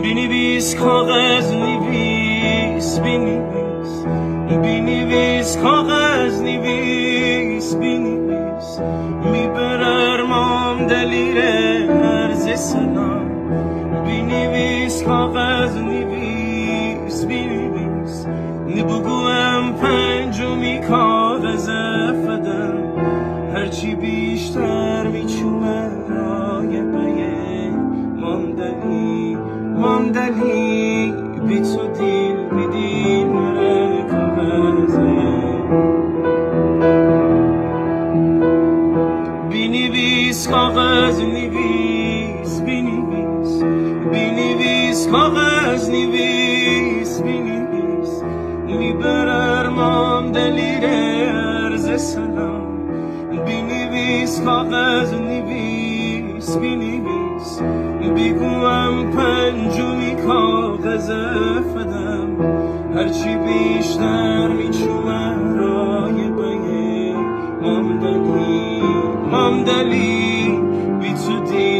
بنویس کاغذ نویس، بنویس بنویس کاغذ نویس، بنویس میبرم دلیر عرض سلام. بنویس کاغذ نویس، بنویس نبگویم پنجمی کاغذ فدم، هرچی بیشتر میچومه رای بیه ماندنی ماندنی بی تو دیل بیدیل مره کاغذه. بنویس کاغذ نویس، بنویس بنویس کاغذ نویس، بنویس میبرم دلیر عرض سلام. بنویس کاغذ نویس، بنویس بگویم پنجمی کاغذ فدم، هرچی بیشتر میچومه رای بیه ماندنی ماندنی بی تو دی